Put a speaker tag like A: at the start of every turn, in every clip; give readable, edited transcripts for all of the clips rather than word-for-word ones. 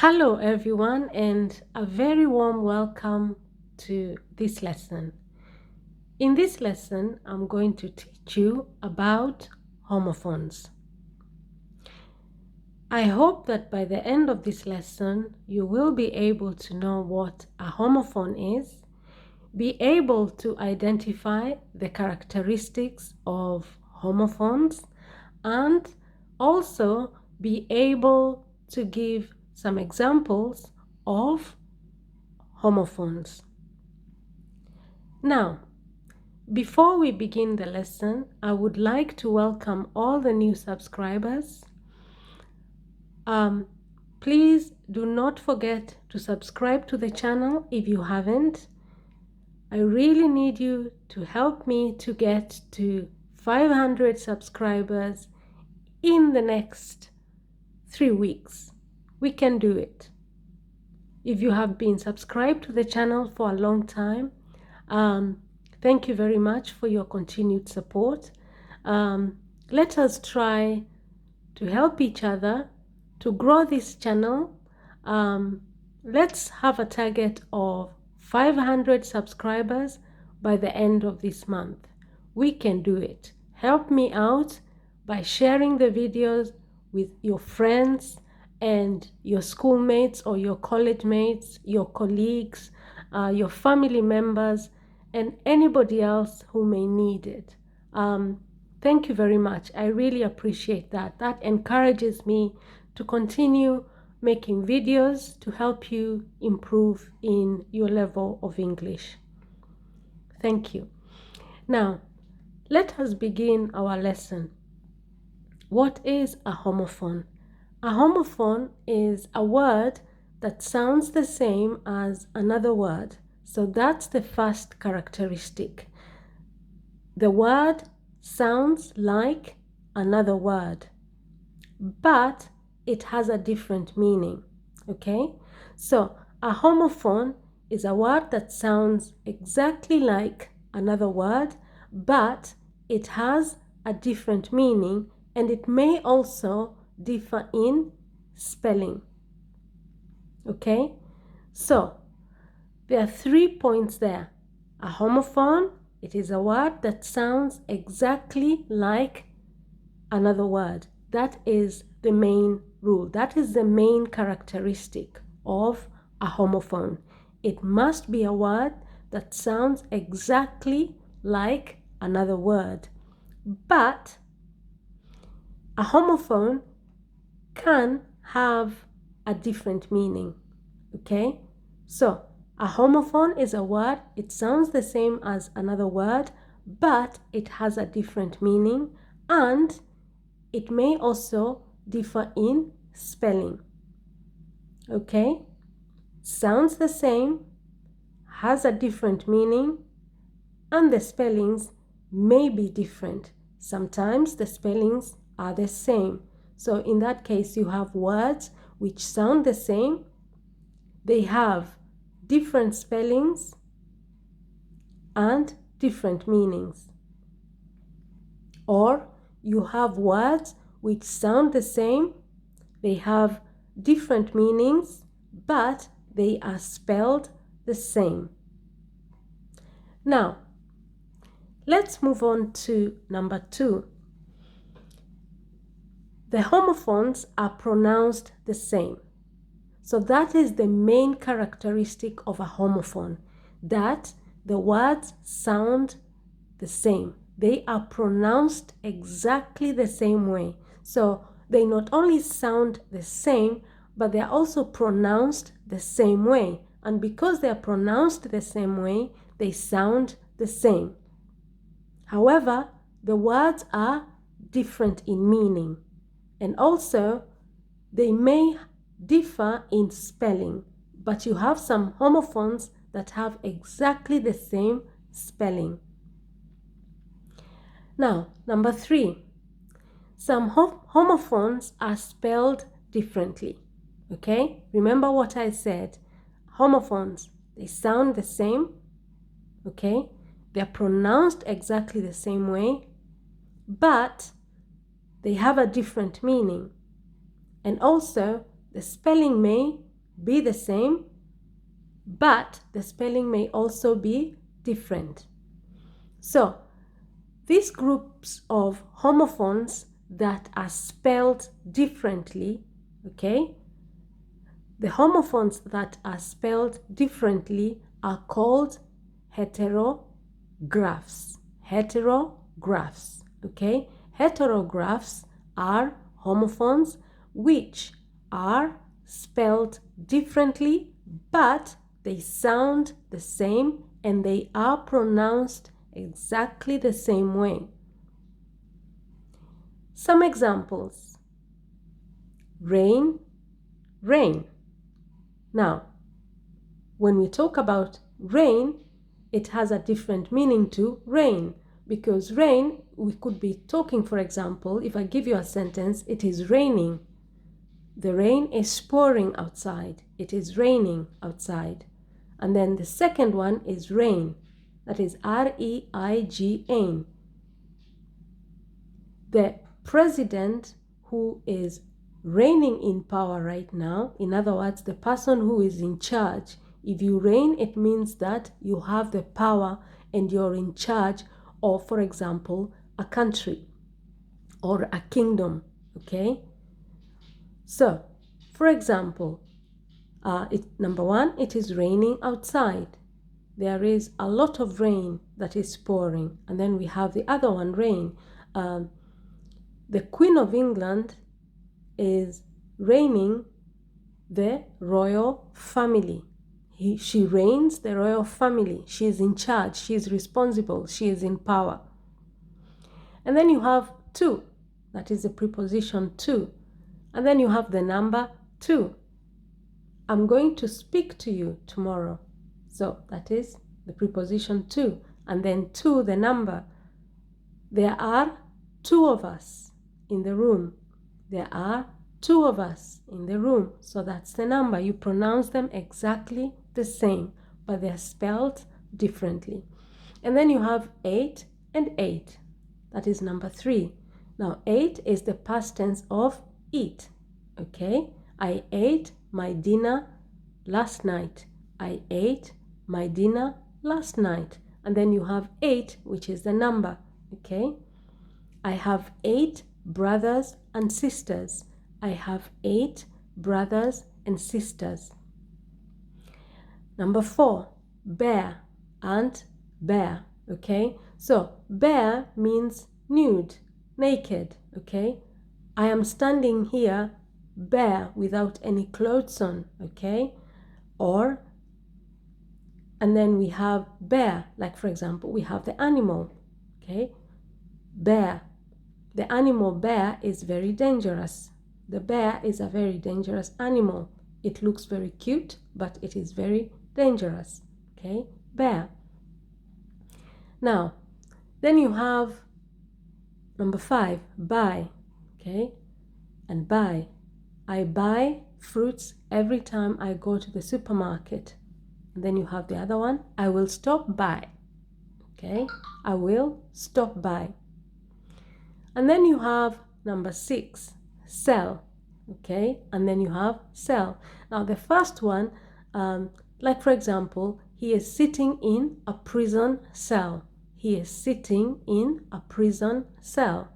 A: Hello everyone, and a very warm welcome to this lesson. In this lesson, I'm going to teach you about homophones. I hope that by the end of this lesson, you will be able to know what a homophone is, be able to identify the characteristics of homophones, and also be able to give some examples of homophones. Now, before we begin the lesson, I would like to welcome all the new subscribers. Please do not forget to subscribe to the channel if you haven't. I really need you to help me to get to 500 subscribers in the next 3 weeks. We can do it. If you have been subscribed to the channel for a long time, thank you very much for your continued support. Let us try to help each other to grow this channel. Let's have a target of 500 subscribers by the end of this month. We can do it. Help me out by sharing the videos with your friends and your schoolmates or your college mates, your colleagues, your family members, and anybody else who may need it. Thank you very much. I really appreciate that. That encourages me to continue making videos to help you improve in your level of English. Thank you. Now, let us begin our lesson. What is a homophone? A homophone is a word that sounds the same as another word. So that's the first characteristic. The word sounds like another word, but it has a different meaning, okay? So a homophone is a word that sounds exactly like another word, but it has a different meaning, and it may also differ in spelling, okay? So there are 3 points there. A homophone, it is a word that sounds exactly like another word. That is the main rule. That is the main characteristic of a homophone. It must be a word that sounds exactly like another word. But a homophone can have a different meaning, okay? So a homophone is a word, it sounds the same as another word, but it has a different meaning, and it may also differ in spelling, okay? Sounds the same, has a different meaning, and the spellings may be different. Sometimes the spellings are the same. So in that case, you have words which sound the same, they have different spellings and different meanings. Or you have words which sound the same, they have different meanings, but they are spelled the same. Now, let's move on to number 2. The homophones are pronounced the same. So that is the main characteristic of a homophone, that the words sound the same. They are pronounced exactly the same way. So they not only sound the same, but they are also pronounced the same way. And because they are pronounced the same way, they sound the same. However, the words are different in meaning, and also they may differ in spelling, but you have some homophones that have exactly the same spelling. Now, number 3, some homophones are spelled differently, okay? Remember what I said, homophones, they sound the same, okay? They're pronounced exactly the same way, but they have a different meaning. And also, the spelling may be the same, but the spelling may also be different. So, these groups of homophones that are spelled differently, okay? The homophones that are spelled differently are called heterographs. Heterographs, okay? Heterographs are homophones which are spelled differently, but they sound the same and they are pronounced exactly the same way. Some examples: rain, rain. Now, when we talk about rain, it has a different meaning to rain, because rain, we could be talking, for example, if I give you a sentence, it is raining. The rain is pouring outside. It is raining outside. And then the second one is rain. That is R-E-I-G-N. The president who is reigning in power right now, in other words, the person who is in charge. If you reign, it means that you have the power and you're in charge of, for example, a country or a kingdom, okay? So, for example, number one, it is raining outside. There is a lot of rain that is pouring. And then we have the other one, rain. The Queen of England is reigning the royal family. She reigns the royal family. She is in charge. She is responsible. She is in power. And then you have to. That is the preposition to. And then you have the number 2. I'm going to speak to you tomorrow. So that is the preposition to. And then to, the number. There are 2 of us in the room. There are 2 of us in the room. So that's the number. You pronounce them exactly the same, but they're spelled differently. And then you have 8 and 8. That is number 3. Now 8 is the past tense of eat. Okay? I ate my dinner last night. I ate my dinner last night. And then you have 8, which is the number. Okay? I have 8 brothers and sisters. I have 8 brothers and sisters. Number 4, bear and bear. Okay? So bear means nude, naked. Okay? I am standing here bare without any clothes on. Okay? And then we have bear, like for example, we have the animal. Okay? Bear. The animal bear is very dangerous. The bear is a very dangerous animal. It looks very cute, but it is very dangerous. Okay? Bear. Now, then you have number 5, buy. Okay? And buy. I buy fruits every time I go to the supermarket. And then you have the other one, I will stop by. Okay? I will stop by. And then you have number 6, sell. Okay? And then you have sell. Now the first one, like for example, he is sitting in a prison cell. He is sitting in a prison cell.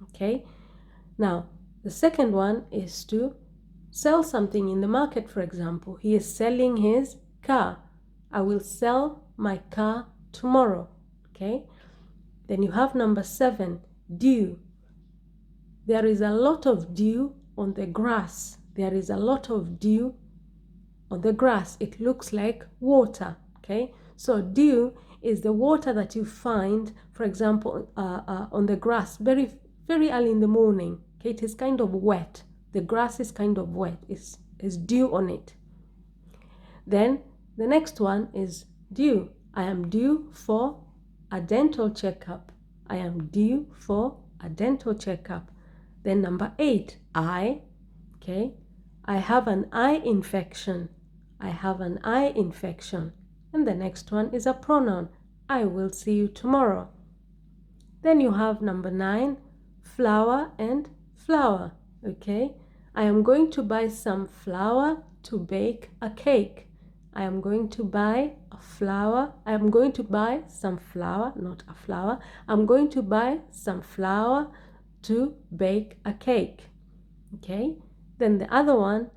A: Okay? Now, the second one is to sell something in the market, for example. He is selling his car. I will sell my car tomorrow. Okay? Then you have number 7, dew. There is a lot of dew on the grass. There is a lot of dew on the grass. It looks like water. Okay? So dew is the water that you find, for example, on the grass very, very early in the morning. Okay? It is kind of wet. The grass is kind of wet. It's dew on it. Then the next one is due. I am due for a dental checkup. I am due for a dental checkup. Then number 8, eye. Okay? I have an eye infection. I have an eye infection. And the next one is a pronoun. I will see you tomorrow. Then you have number 9, flower and flower. Okay? I am going to buy some flour to bake a cake. I am going to buy a flour. I am going to buy some flour, not a flower. I'm going to buy some flour to bake a cake. Okay, then the other one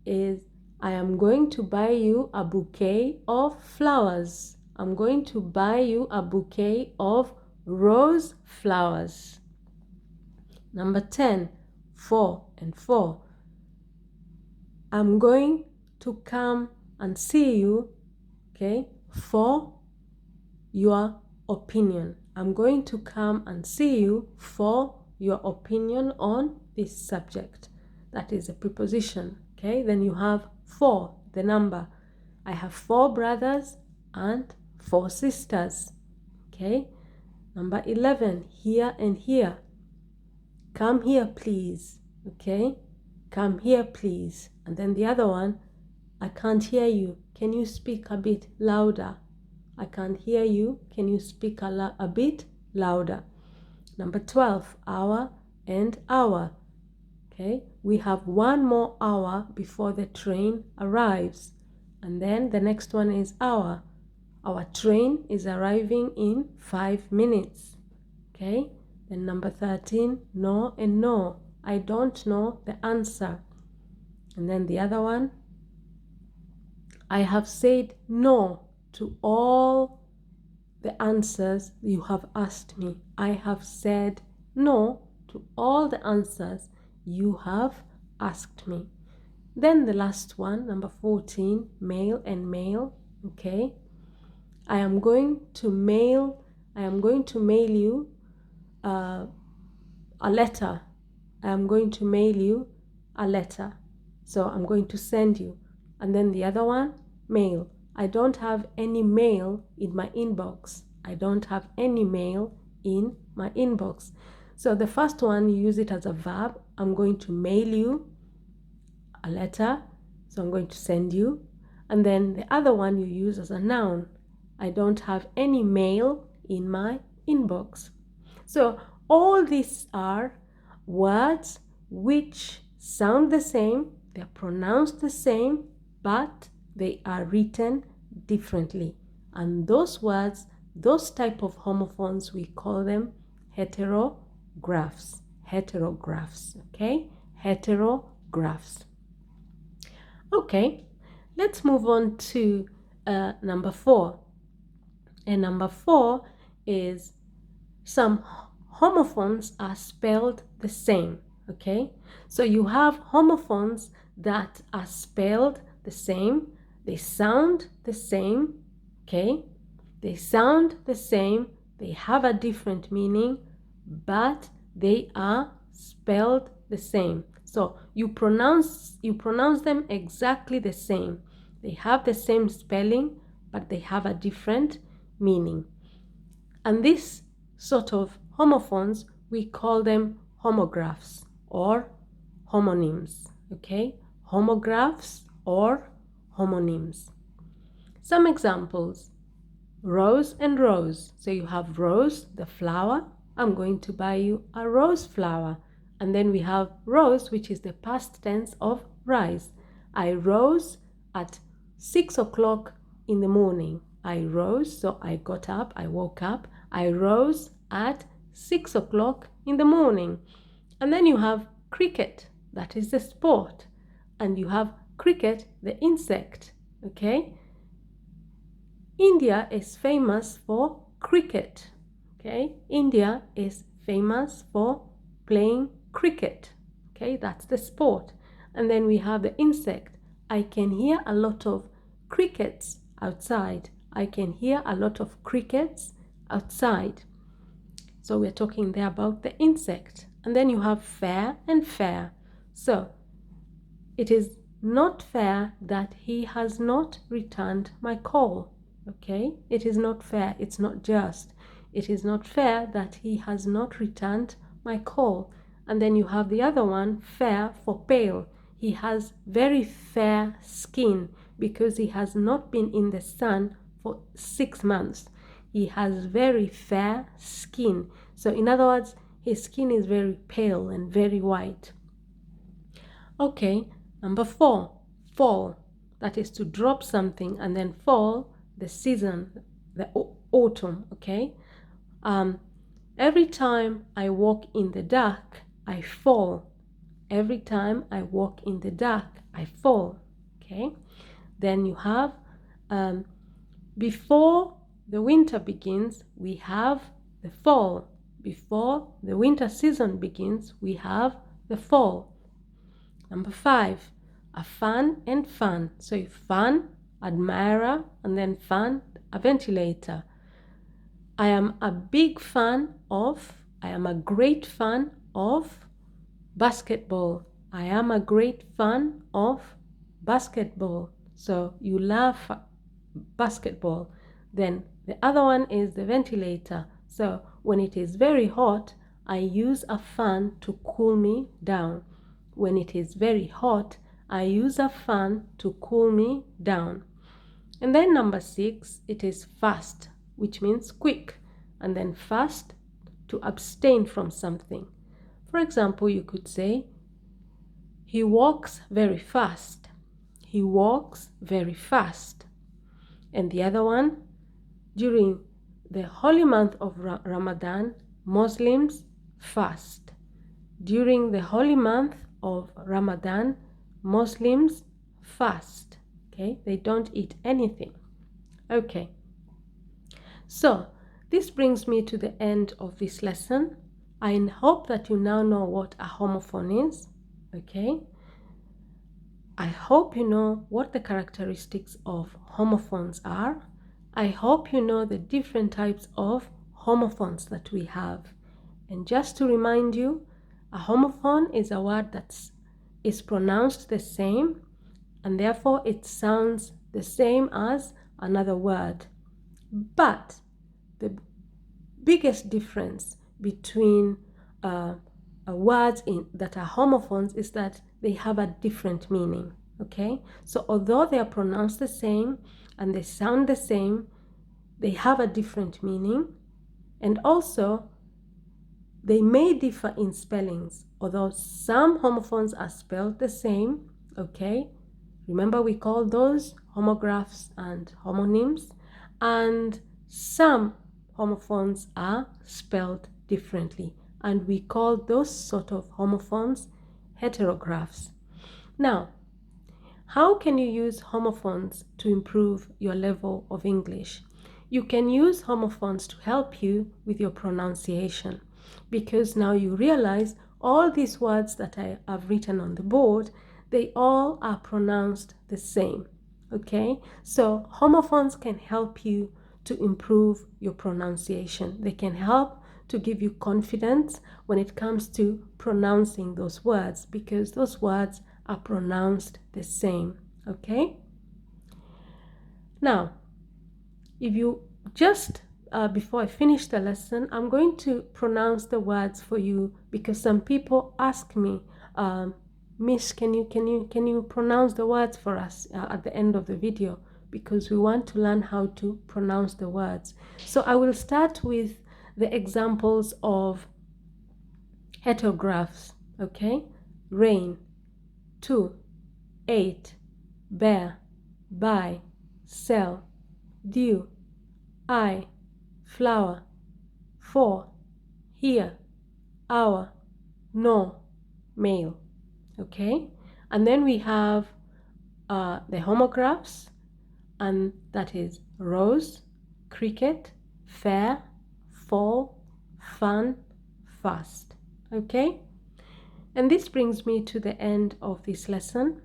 A: is I am going to buy you a bouquet of flowers. I'm going to buy you a bouquet of rose flowers. Number 10, 4 and 4. I'm going to come and see you, okay, for your opinion. I'm going to come and see you for your opinion on this subject. That is a preposition, okay? Then you have 4, the number. I have 4 brothers and 4 sisters, okay? Number 11, here and here. Come here, please, okay? Come here, please. And then the other one, I can't hear you. Can you speak a bit louder? I can't hear you. Can you speak a bit louder? Number 12, hour and hour. Okay, we have 1 more hour before the train arrives. And then the next one is hour. Our train is arriving in 5 minutes. Okay, then number 13, no and no. I don't know the answer. And then the other one, I have said no to all the answers you have asked me. I have said no to all the answers you have asked me. Then the last one, number 14, male and male. Okay, I am going to mail you a letter. I am going to mail you a letter. So I'm going to send you. And then the other one, mail. I don't have any mail in my inbox. I don't have any mail in my inbox. So the first one, you use it as a verb. I'm going to mail you a letter. So I'm going to send you. And then the other one you use as a noun. I don't have any mail in my inbox. So all these are words which sound the same, they're pronounced the same, but they are written differently. And those words, those type of homophones, we call them heterographs. Heterographs, okay? Heterographs. Okay, let's move on to number 4. And number 4 is some homophones are spelled the same, okay? So you have homophones that are spelled the same, they sound the same, okay? They sound the same, they have a different meaning, but they are spelled the same. So you pronounce them exactly the same. They have the same spelling, but they have a different meaning. And this sort of homophones, we call them homographs or homonyms, okay? Homographs or homonyms. Some examples, rose and rose. So you have rose, the flower. I'm going to buy you a rose flower. And then we have rose, which is the past tense of rise. I rose at 6 o'clock in the morning. I rose, so I got up, I woke up. I rose at 6 o'clock in the morning. And then you have cricket, that is the sport. And you have cricket, the insect, okay? India is famous for cricket, okay? India is famous for playing cricket, okay? That's the sport. And then we have the insect. I can hear a lot of crickets outside. I can hear a lot of crickets outside. So we're talking there about the insect. And then you have fair and fair. So it is not fair that he has not returned my call. Okay, it is not fair. It's not just. It is not fair that he has not returned my call. And then you have the other one, fair for pale. He has very fair skin because he has not been in the sun for 6 months. He has very fair skin. So in other words, his skin is very pale and very white. Okay, number 4, fall. That is to drop something, and then fall, the season, the autumn, okay? Every time I walk in the dark, I fall. Every time I walk in the dark, I fall, okay? Then you have, before the winter begins, we have the fall. Before the winter season begins, we have the fall. Number 5, a fan and fan. So fan, admirer, and then fan, a ventilator. I am a great fan of basketball. I am a great fan of basketball. So you love basketball. Then the other one is the ventilator. So when it is very hot, I use a fan to cool me down. When it is very hot, I use a fan to cool me down. And then number 6, it is fast, which means quick. And then fast, to abstain from something. For example, you could say, he walks very fast. He walks very fast. And the other one, during the holy month of Ramadan, Muslims fast. During the holy month of Ramadan, Muslims fast. Okay, they don't eat anything. Okay, so this brings me to the end of this lesson. I hope that you now know what a homophone is. Okay, I hope you know what the characteristics of homophones are. I hope you know the different types of homophones that we have. And just to remind you, a homophone is a word that is pronounced the same, and therefore it sounds the same as another word. But the biggest difference between words that are homophones is that they have a different meaning. Okay, so although they are pronounced the same and they sound the same, they have a different meaning, and also they may differ in spellings. Although some homophones are spelled the same, okay, remember we call those homographs and homonyms, and some homophones are spelled differently, and we call those sort of homophones heterographs. Now, how can you use homophones to improve your level of English? You can use homophones to help you with your pronunciation, because now you realize all these words that I have written on the board, they all are pronounced the same. Okay, so homophones can help you to improve your pronunciation. They can help to give you confidence when it comes to pronouncing those words, because those words are pronounced the same. Okay, now if you just before I finish the lesson, I'm going to pronounce the words for you, because some people ask me, Miss, can you pronounce the words for us at the end of the video, because we want to learn how to pronounce the words. So I will start with the examples of heterographs. Okay, rain, to, 8, bear, buy, sell, due, I, flower, for, here, hour, no, male. Okay, and then we have the homographs, and that is rose, cricket, fair, fall, fun, fast. Okay, and this brings me to the end of this lesson.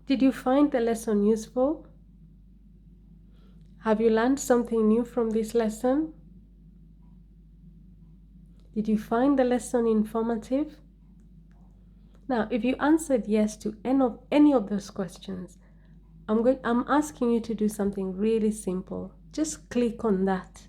A: Did you find the lesson useful? Have you learned something new from this lesson? Did you find the lesson informative? Now, if you answered yes to any of those questions, I'm asking you to do something really simple. Just click on that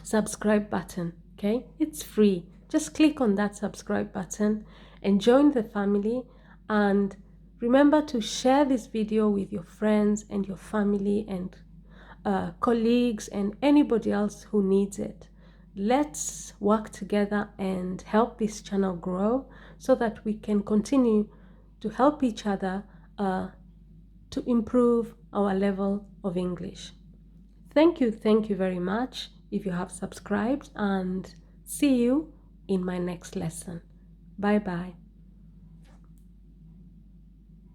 A: subscribe button. Okay, it's free. Just click on that subscribe button and join the family, and remember to share this video with your friends and your family and colleagues and anybody else who needs it. Let's work together and help this channel grow so that we can continue to help each other to improve our level of English. Thank you very much if you have subscribed, and see you in my next lesson. Bye bye.